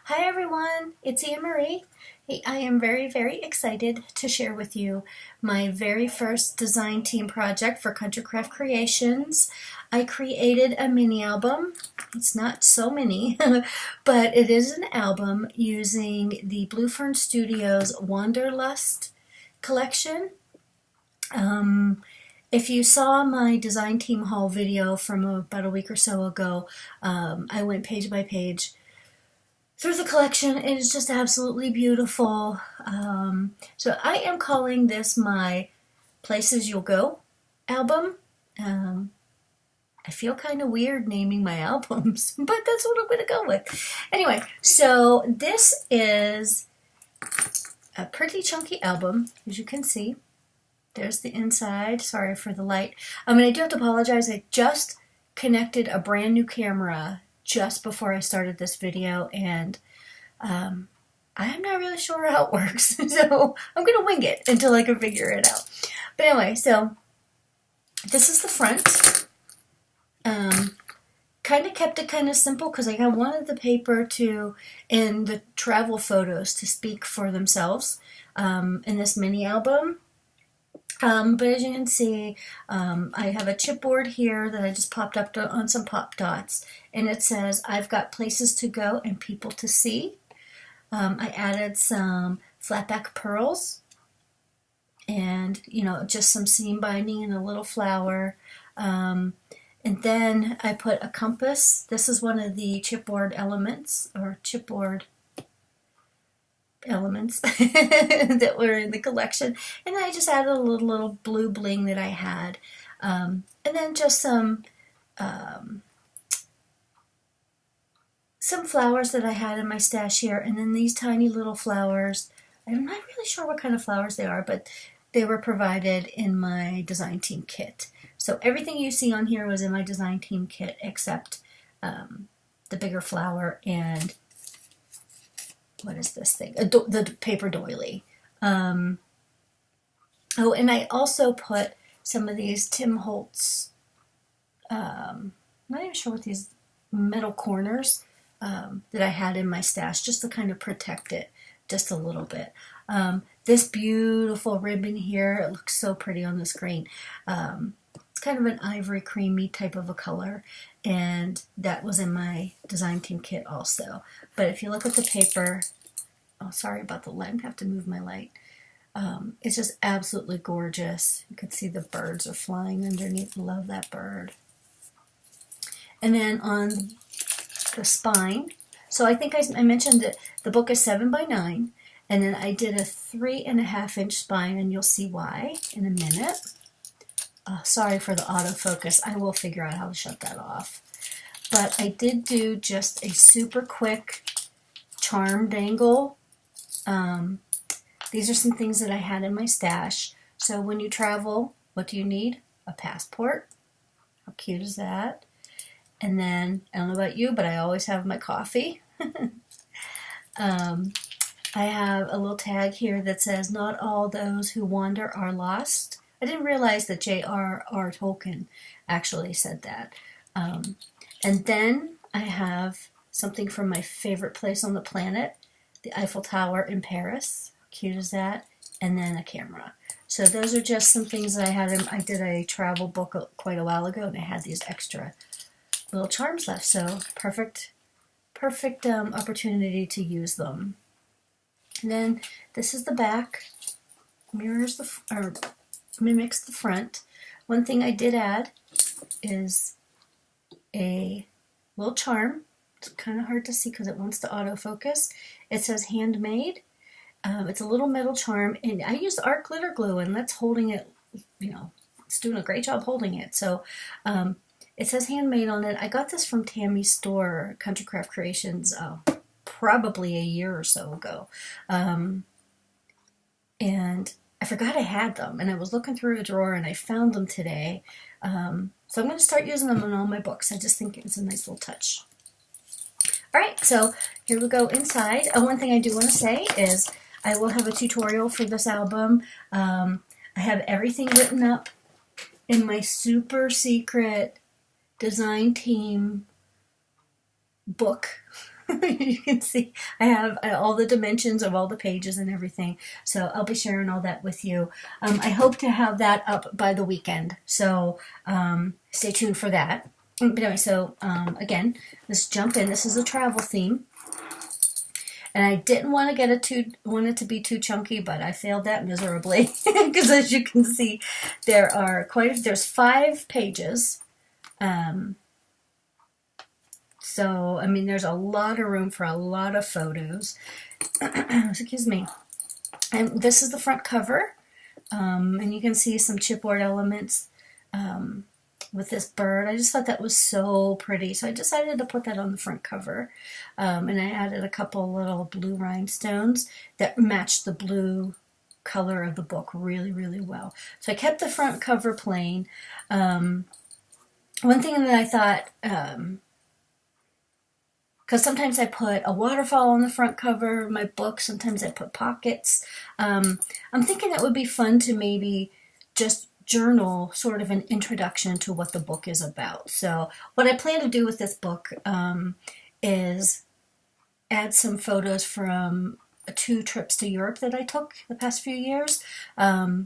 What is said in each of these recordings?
Hi everyone, it's Anne Marie. Hey, I am very excited to share with you my very first design team project for Country Craft Creations. I created a mini album. It's not so mini, but it is an album using the Blue Fern Studios Wanderlust collection. If you saw my design team haul video from about a week or so ago, I went page by page through the collection. It is just absolutely beautiful. So I am calling this my Places You'll Go album. I feel kind of weird naming my albums, but that's what I'm going to go with. Anyway, so this is a pretty chunky album, as you can see. There's the inside. Sorry for the light. And I do have to apologize. I just connected a brand new camera just before I started this video, and I'm not really sure how it works, so I'm going to wing it until I can figure it out. But anyway, so this is the front. Kind of kept it kind of simple because I wanted the paper to, and the travel photos to speak for themselves in this mini album. But as you can see, I have a chipboard here that I just popped up on some pop dots, and it says, I've got places to go and people to see. I added some flatback pearls and, just some seam binding and a little flower. And then I put a compass. This is one of the chipboard elements, or chipboard elements that were in the collection, and then I just added a little blue bling that I had, and then just some flowers that I had in my stash here, and then these tiny little flowers. I'm not really sure what kind of flowers they are, but they were provided in my design team kit. So everything you see on here was in my design team kit except the bigger flower and what is this thing? The paper doily. Oh, and I also put some of these Tim Holtz, I'm not even sure what these metal corners that I had in my stash, just to kind of protect it just a little bit. This beautiful ribbon here, it looks so pretty on the screen. It's kind of an ivory creamy type of a color, and that was in my design team kit also. But if you look at the paper, oh, sorry about the light, I'm going to have to move my light. It's just absolutely gorgeous. You can see the birds are flying underneath. Love that bird. And then on the spine, so I think I mentioned that the book is 7 by 9, and then I did a 3.5 inch spine, and you'll see why in a minute. Sorry for the autofocus. I will figure out how to shut that off. But I did do just a super quick charm dangle. These are some things that I had in my stash. So when you travel, what do you need? A passport. How cute is that? And then, I don't know about you, but I always have my coffee. I have a little tag here that says, not all those who wander are lost. I didn't realize that J.R.R. Tolkien actually said that. And then I have something from my favorite place on the planet, the Eiffel Tower in Paris. How cute is that? And then a camera. So those are just some things that I had. I did a travel book quite a while ago, and I had these extra little charms left. So perfect opportunity to use them. And then this is the back. Mirrors mimics the front. One thing I did add is a little charm. It's kind of hard to see because it wants to autofocus. It says handmade. It's a little metal charm, and I used art glitter glue, and that's holding it, it's doing a great job holding it. So it says handmade on it. I got this from Tammy's store, Country Craft Creations, probably a year or so ago. And I forgot I had them, and I was looking through a drawer, and I found them today. So I'm going to start using them in all my books. I just think it's a nice little touch. All right, so here we go inside. One thing I do want to say is I will have a tutorial for this album. I have everything written up in my super secret design team book You can see I have all the dimensions of all the pages and everything. So I'll be sharing all that with you. I hope to have that up by the weekend. So stay tuned for that. But anyway, so again, let's jump in. This is a travel theme. And I didn't want it to be too chunky, but I failed that miserably because as you can see, there's 5 pages. So I mean, there's a lot of room for a lot of photos. Excuse me. And this is the front cover, and you can see some chipboard elements with this bird. I just thought that was so pretty, so I decided to put that on the front cover. And I added a couple little blue rhinestones that matched the blue color of the book really, really well. So I kept the front cover plain. One thing that I thought, because sometimes I put a waterfall on the front cover of my book, sometimes I put pockets. I'm thinking it would be fun to maybe just journal sort of an introduction to what the book is about. So what I plan to do with this book is add some photos from 2 trips to Europe that I took the past few years.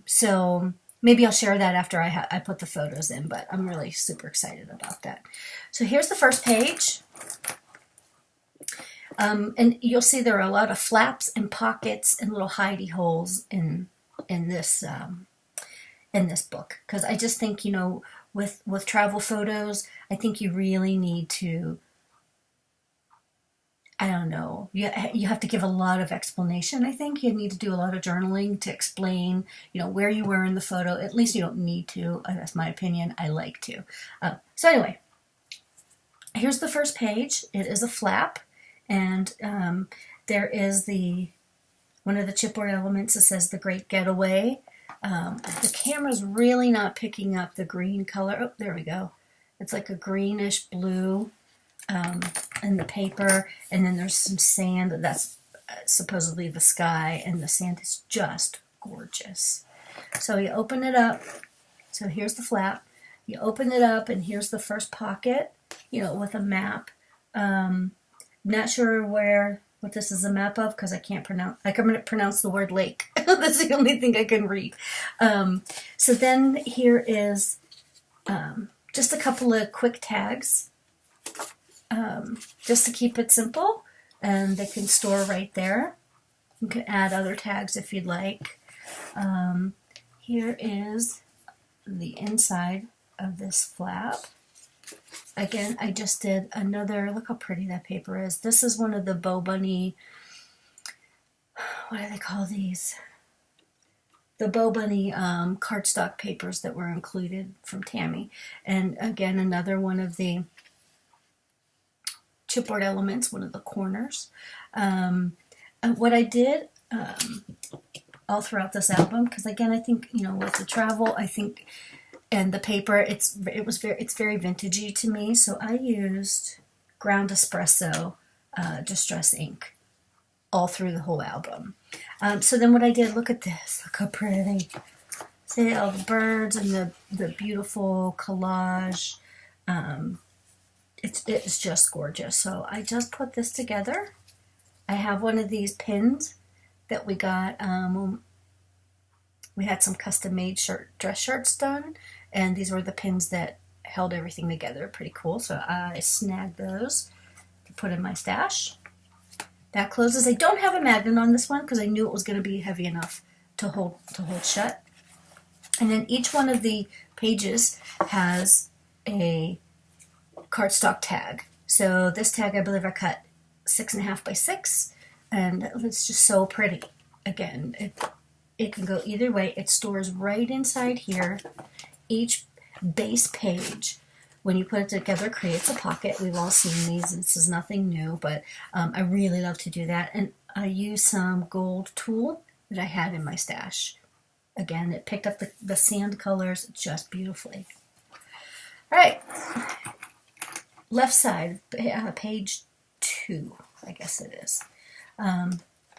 So maybe I'll share that after I put the photos in, but I'm really super excited about that. So here's the first page. And you'll see there are a lot of flaps and pockets and little hidey holes in this book, because I just think, you know, with travel photos, I think you really need to, I don't know, you have to give a lot of explanation. I think you need to do a lot of journaling to explain, you know, where you were in the photo. At least you don't need to. That's my opinion. I like to. So anyway, here's the first page. It is a flap, and there is one of the chipboard elements that says The Great Getaway. The camera's really not picking up the green color. Oh, there we go. It's like a greenish blue in the paper, and then there's some sand. That's supposedly the sky, and the sand is just gorgeous. So you open it up. So here's the flap. You open it up, and here's the first pocket, you know, with a map. Not sure what this is a map of, because I can pronounce the word lake. That's the only thing I can read. So then here is just a couple of quick tags, just to keep it simple, and they can store right there. You can add other tags if you'd like. Here is the inside of this flap. Again, I just did another, look how pretty that paper is. This is one of the Bow Bunny, what do they call these? The Bow Bunny cardstock papers that were included from Tammy. And again, another one of the chipboard elements, one of the corners. What I did all throughout this album, because again, I think, you know, with the travel, I think, and the paper, it's very vintagey to me. So I used ground espresso distress ink all through the whole album. So then what I did, look at this, look how pretty. See all the birds and the beautiful collage. It's just gorgeous. So I just put this together. I have one of these pins that we got. We had some custom-made dress shirts done, and these were the pins that held everything together. Pretty cool. So I snagged those to put in my stash. That closes. I don't have a magnet on this one because I knew it was going to be heavy enough to hold shut. And then each one of the pages has a cardstock tag. So this tag, I believe I cut 6.5 by 6, and it's just so pretty. Again, it can go either way. It stores right inside here. Each base page, when you put it together, creates a pocket. We've all seen these. This is nothing new, but I really love to do that. And I use some gold tulle that I had in my stash. Again, it picked up the sand colors just beautifully. All right, left side, page 2, I guess it is.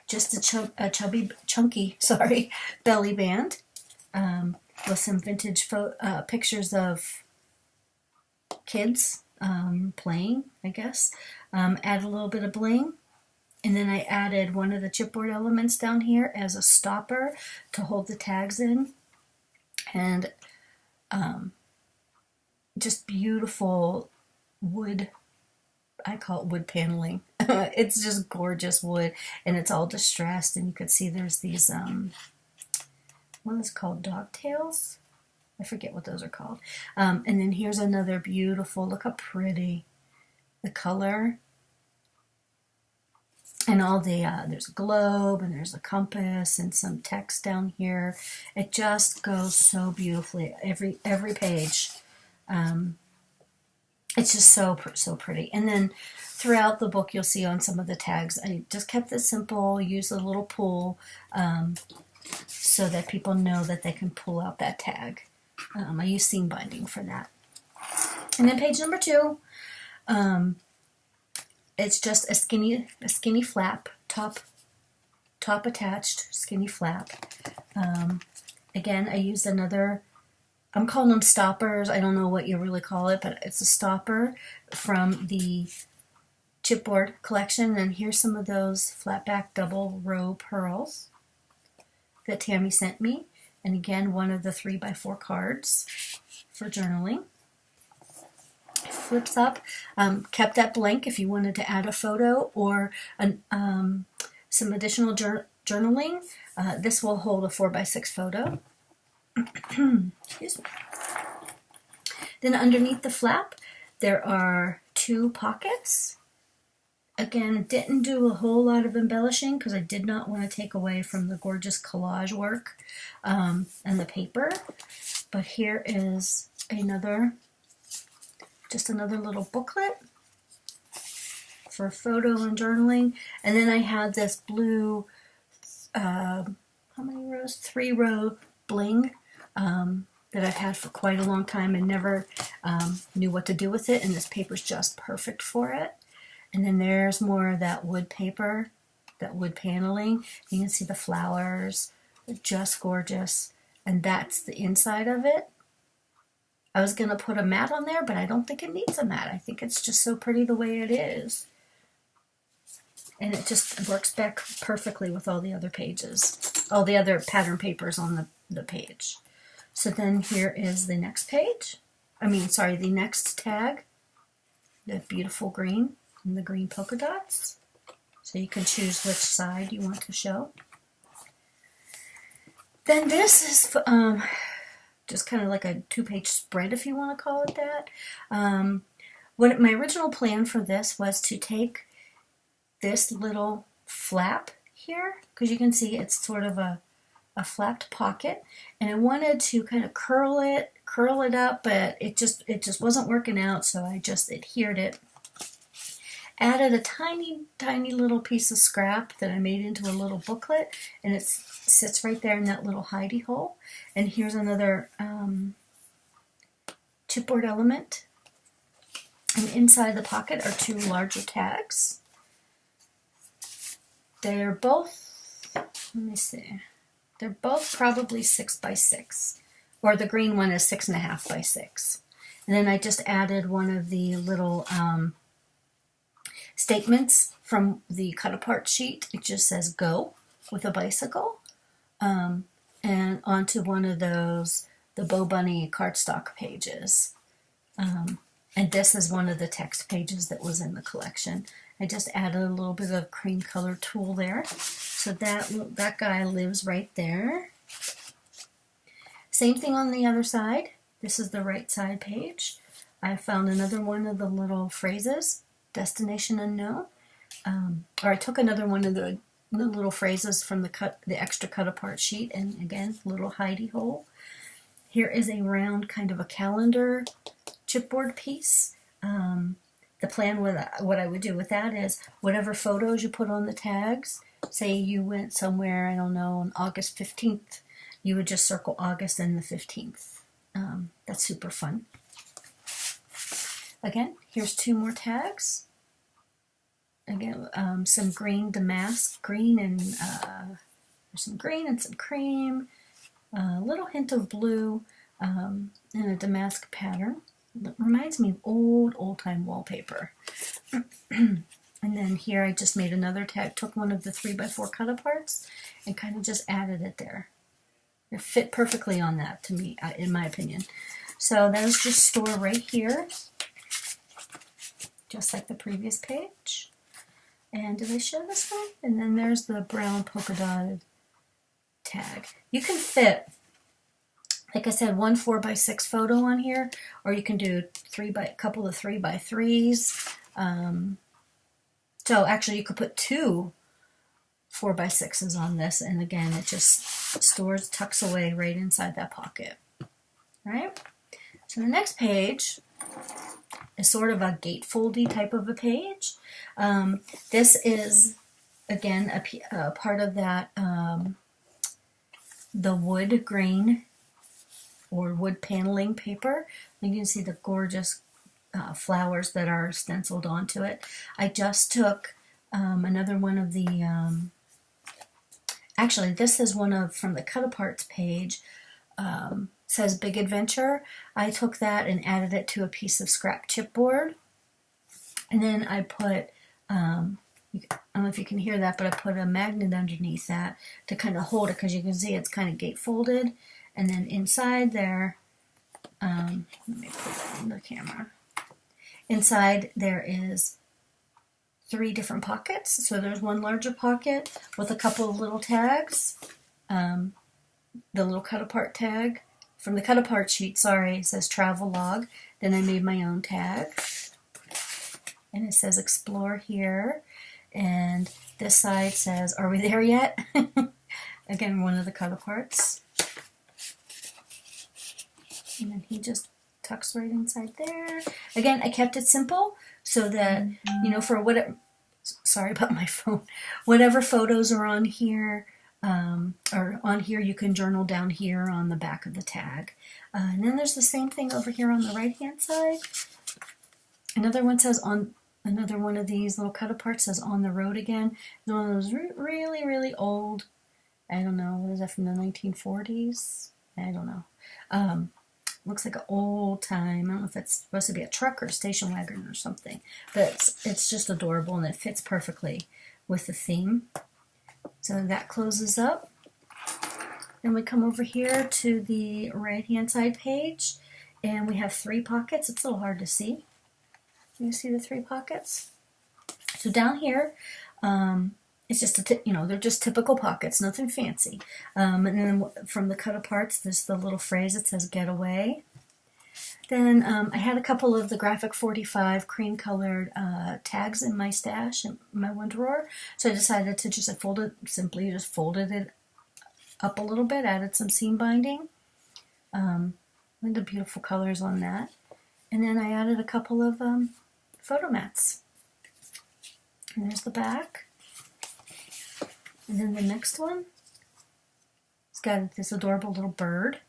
Just a chunky belly band with some vintage pictures of kids playing, I guess. Add a little bit of bling. And then I added one of the chipboard elements down here as a stopper to hold the tags in. And just beautiful wood, I call it wood paneling. It's just gorgeous wood, and it's all distressed, and you can see there's these, what is called dog tails? I forget what those are called. And then here's another beautiful, look how pretty the color. And all the, there's a globe, and there's a compass, and some text down here. It just goes so beautifully, every page. It's just so pretty. And then throughout the book, you'll see on some of the tags, I just kept it simple, used a little pull, so that people know that they can pull out that tag. I use seam binding for that. And then page number 2, it's just a skinny flap, top attached, skinny flap. Again, I used another, I'm calling them stoppers. I don't know what you really call it, but it's a stopper from the chipboard collection. And here's some of those flat back double row pearls that Tammy sent me. And again, one of the 3x4 cards for journaling. It flips up. Kept that blank if you wanted to add a photo or some additional journaling. This will hold a 4x6 photo. Excuse me. Then underneath the flap, there are 2 pockets. Again, didn't do a whole lot of embellishing because I did not want to take away from the gorgeous collage work and the paper. But here is just another little booklet for photo and journaling. And then I had this blue, how many rows? 3-row bling that I've had for quite a long time and never knew what to do with it. And this paper's just perfect for it. And then there's more of that wood paper, that wood paneling. You can see the flowers. They're just gorgeous. And that's the inside of it. I was going to put a mat on there, but I don't think it needs a mat. I think it's just so pretty the way it is. And it just works back perfectly with all the other pages, all the other pattern papers on the page. So then here is the next page. The next tag. The beautiful green and the green polka dots. So you can choose which side you want to show. Then this is just kind of like a 2-page spread, if you want to call it that. What my original plan for this was to take this little flap here, because you can see it's sort of a flapped pocket, and I wanted to kind of curl it up, but it just wasn't working out, so I just adhered it. Added a tiny little piece of scrap that I made into a little booklet, and it sits right there in that little hidey hole. And here's another chipboard element. And inside the pocket are 2 larger tags. They're both, let me see, they're both probably 6x6, or the green one is 6.5x6. And then I just added one of the little statements from the cut apart sheet. It just says go with a bicycle, and onto one of those, the Bo Bunny cardstock pages. And this is one of the text pages that was in the collection. I just added a little bit of cream color tulle there. So that guy lives right there. Same thing on the other side. This is the right side page. I found another one of the little phrases, destination unknown. Or I took another one of the little phrases from the extra cut apart sheet, and again, little hidey hole. Here is a round kind of a calendar chipboard piece. The plan with what I would do with that is whatever photos you put on the tags, say you went somewhere, I don't know, on August 15th, you would just circle August and the 15th. That's super fun. Again, here's 2 more tags. Again, some green damask, green and there's some green and some cream, a little hint of blue, and a damask pattern. It reminds me of old-time wallpaper. And then here I just made another tag, took one of the 3x4 cut-aparts and kind of just added it there. It fit perfectly on that, to me, in my opinion. So those just store right here, just like the previous page. And did I show this one? And then there's the brown polka dotted tag. You can fit, like I said, one 4x6 photo on here, or you can do a couple of 3x3s. So actually you could put two 4x6s on this, and again it just tucks away right inside that pocket. Right? So the next page is sort of a gatefoldy type of a page. This is again a part of that the wood grain or wood paneling paper. You can see the gorgeous flowers that are stenciled onto it. I just took another one of the, actually this is one from the cut aparts page, says Big Adventure. I took that and added it to a piece of scrap chipboard. And then I put, I don't know if you can hear that, but I put a magnet underneath that to kind of hold it, because you can see it's kind of gatefolded. And then inside there, let me put that on the camera. Inside there is 3 different pockets. So there's one larger pocket with a couple of little tags. The little cut apart tag from the cut apart sheet, it says travel log. Then I made my own tag. And it says explore here. And this side says, are we there yet? Again, one of the cut aparts. And then he just tucks right inside there. Again, I kept it simple so that, you know, for whatever, sorry about my phone, whatever photos are on here, you can journal down here on the back of the tag. And then there's the same thing over here on the right-hand side. Another one says another one of these little cut aparts says on the road again. One of those really, really old, I don't know, what is that, from the 1940s? I don't know. Looks like an old time. I don't know if it's supposed to be a truck or a station wagon or something, but it's just adorable, and it fits perfectly with the theme. So that closes up. Then we come over here to the right-hand side page, and we have 3 pockets. It's a little hard to see. You see the 3 pockets? So down here, it's just they're just typical pockets, nothing fancy. And then from the cut aparts, there's the little phrase that says "get away." Then I had a couple of the Graphic 45 cream-colored tags in my stash in my one drawer, so I decided to just simply folded it up a little bit, added some seam binding. Look at the beautiful colors on that, and then I added a couple of photo mats. And there's the back. And then the next one, it's got this adorable little bird.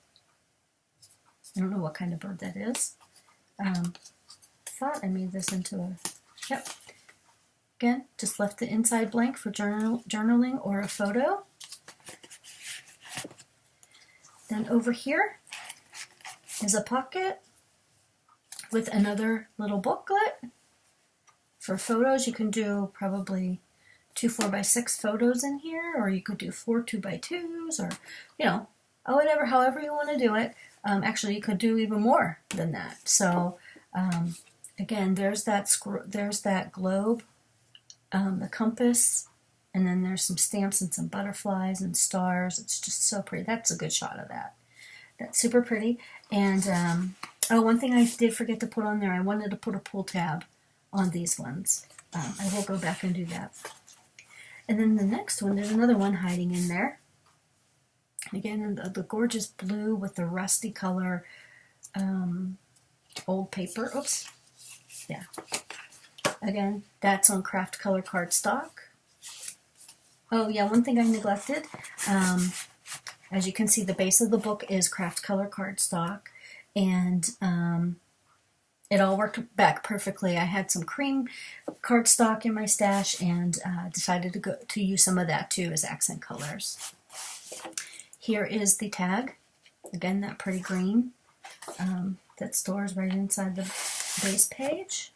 I don't know what kind of bird that is. Thought I made this into a, yep. Again, just left the inside blank for journaling or a photo. Then over here is a pocket with another little booklet. For photos, you can do probably 2 4x6 photos in here, or you could do 4 2x2s, or however you want to do it. Actually, you could do even more than that. So again, there's that globe, the compass, and then there's some stamps and some butterflies and stars. It's just so pretty. That's a good shot of that. That's super pretty. And one thing I did forget to put on there, I wanted to put a pull tab on these ones. I will go back and do that. And then the next one, there's another one hiding in there. Again, the gorgeous blue with the rusty color old paper. Oops. Yeah. Again, that's on Craft Color cardstock. Oh yeah, one thing I neglected. As you can see, the base of the book is Craft Color cardstock, and it all worked back perfectly. I had some cream cardstock in my stash, and decided to use some of that too as accent colors. Here is the tag. Again, that pretty green. that stores right inside the base page.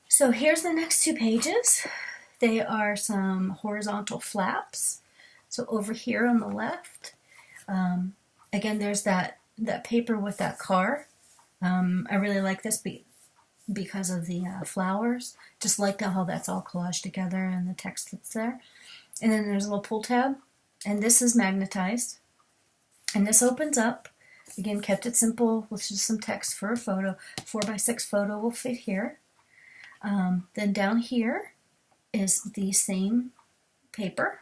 So here's the next 2 pages. They are some horizontal flaps. So over here on the left, again, there's that paper with that car. I really like this because of the flowers. Just like how that's all collaged together and the text that's there. And then there's a little pull tab, and this is magnetized. And this opens up. Again, kept it simple with just some text for a photo. 4x6 photo will fit here. Then down here is the same paper.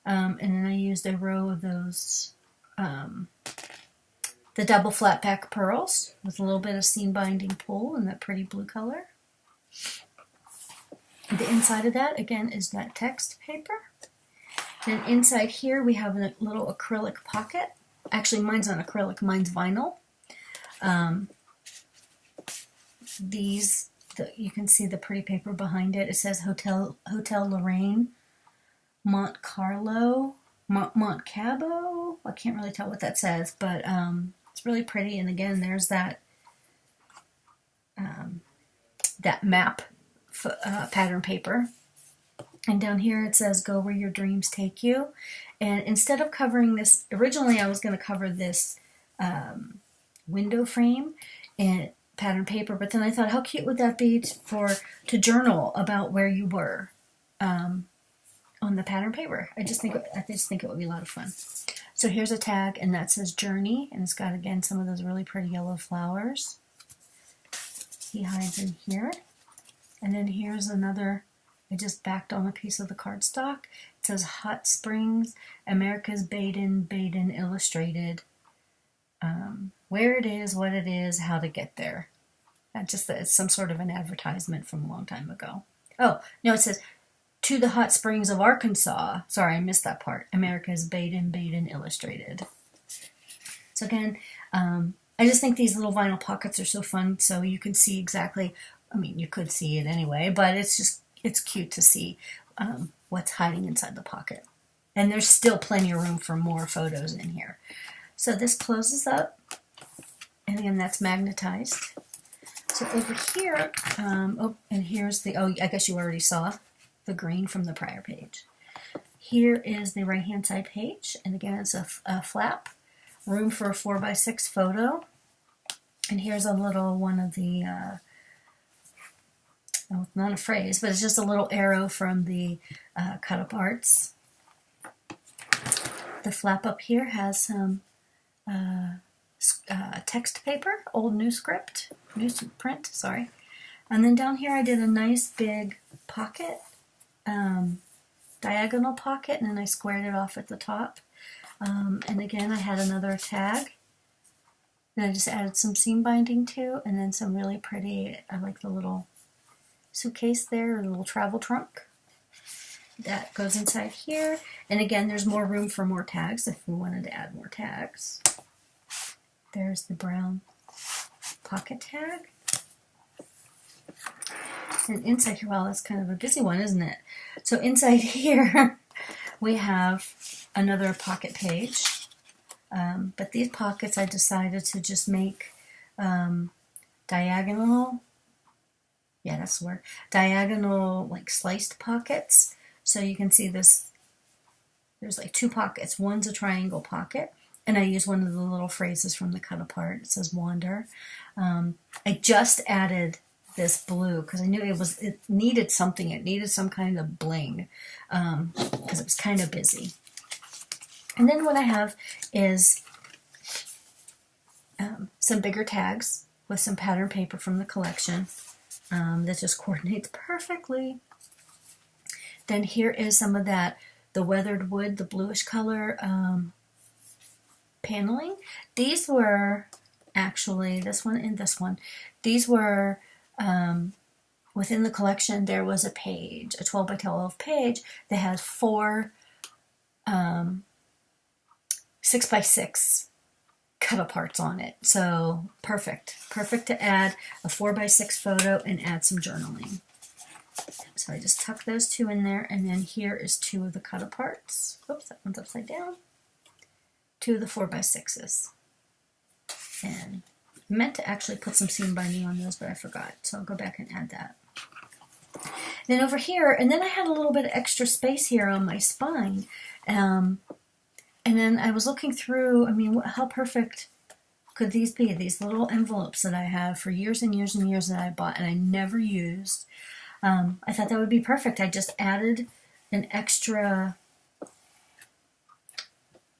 And then I used a row of those, the double flat back pearls with a little bit of seam binding pull in that pretty blue color. The inside of that, again, is that text paper. Then inside here we have a little acrylic pocket. Actually, mine's not acrylic, mine's vinyl. You can see the pretty paper behind it. It says Hotel Lorraine, Mont Cabo. I can't really tell what that says, but it's really pretty. And again, there's that map pattern paper. And down here it says, go where your dreams take you. And instead of covering this, originally I was going to cover this window frame in pattern paper, but then I thought, how cute would that be to journal about where you were on the pattern paper. I just think it would be a lot of fun. So here's a tag, and that says Journey, and it's got, again, some of those really pretty yellow flowers. He hides in here. And then here's another. I just backed on a piece of the cardstock. It says Hot Springs, America's Baden Illustrated. Where it is, what it is, how to get there. It's some sort of an advertisement from a long time ago. Oh, no, it says, to the hot springs of Arkansas. Sorry, I missed that part. America's Baden Illustrated. So again, I just think these little vinyl pockets are so fun, so you can see exactly, I mean, you could see it anyway, but it's cute to see what's hiding inside the pocket. And there's still plenty of room for more photos in here. So this closes up, and again, that's magnetized. So over here, and here's I guess you already saw the green from the prior page. Here is the right-hand side page, and again, it's a flap, room for a 4x6 photo. And here's a little one of the, not a phrase, but it's just a little arrow from the cut-up arts. The flap up here has some text paper, old newsprint, sorry. And then down here I did a nice big pocket, diagonal pocket, and then I squared it off at the top. And again, I had another tag that I just added some seam binding to, and then some really pretty, I like the little suitcase there, or the little travel trunk. That goes inside here. And again, there's more room for more tags if we wanted to add more tags. There's the brown pocket tag. And inside here, well, that's kind of a busy one, isn't it? So inside here, we have another pocket page. But these pockets, I decided to just make diagonal, that's the word, diagonal, like sliced pockets. So you can see this, there's like 2 pockets. One's a triangle pocket, and I use one of the little phrases from the cut apart. It says wander. I just added this blue because I knew it needed something. It needed some kind of bling because it was kind of busy. And then what I have is some bigger tags with some pattern paper from the collection that just coordinates perfectly. Then here is some of that, the weathered wood, the bluish color paneling. These were actually, this one and this one, these were within the collection. There was a page, a 12 by 12 page that has 4 6x6 cut aparts on it. So perfect to add a 4x6 photo and add some journaling. So I just tuck those 2 in there, and then here is 2 of the cut aparts. Oops, that one's upside down. 2 of the 4x6s. And I meant to actually put some seam binding on those, but I forgot. So I'll go back and add that. Then over here, and then I had a little bit of extra space here on my spine. And then I was looking through, I mean, how perfect could these be? These little envelopes that I have for years and years and years that I bought and I never used. I thought that would be perfect. I just added an extra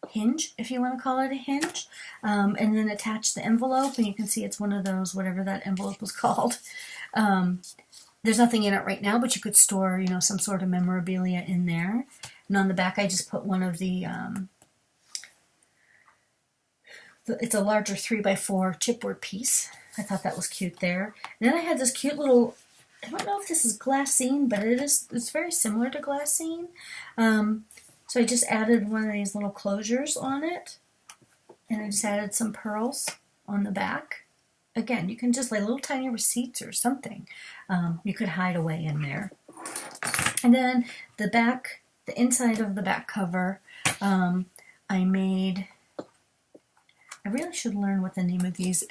hinge, if you want to call it a hinge, and then attached the envelope, and you can see it's one of those, whatever that envelope was called. There's nothing in it right now, but you could store, you know, some sort of memorabilia in there. And on the back, I just put one of the it's a larger 3x4 chipboard piece. I thought that was cute there. And then I had this cute little, I don't know if this is glassine, but it's very similar to glassine. So I just added one of these little closures on it, and I just added some pearls on the back. Again, you can just lay little tiny receipts or something you could hide away in there. And then the back, the inside of the back cover, I really should learn what the name of these,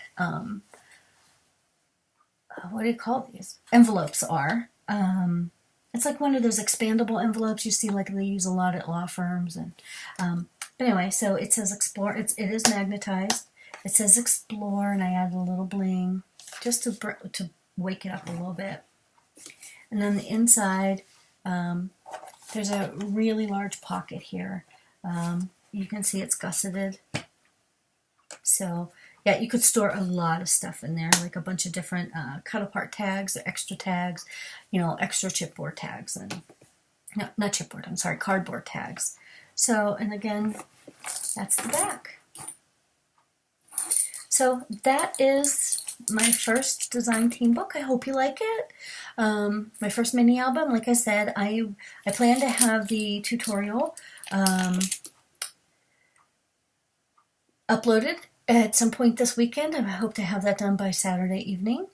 what do you call these? Envelopes are. It's like one of those expandable envelopes you see like they use a lot at law firms. And but anyway, so it says explore. It is magnetized. It says explore, and I added a little bling just to wake it up a little bit. And on the inside, there's a really large pocket here. You can see it's gusseted. So yeah, you could store a lot of stuff in there, like a bunch of different cut-apart tags, extra tags, you know, extra chipboard tags, and no, not chipboard, I'm sorry, cardboard tags. So, and again, that's the back. So that is my first design team book. I hope you like it. My first mini album, like I said, I plan to have the tutorial uploaded at some point this weekend. I hope to have that done by Saturday evening.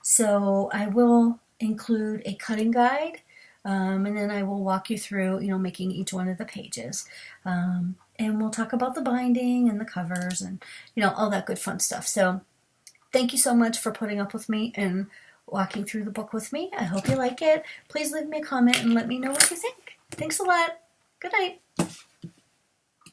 So I will include a cutting guide, and then I will walk you through, you know, making each one of the pages. And we'll talk about the binding and the covers and, you know, all that good fun stuff. So thank you so much for putting up with me and walking through the book with me. I hope you like it. Please leave me a comment and let me know what you think. Thanks a lot. Good night.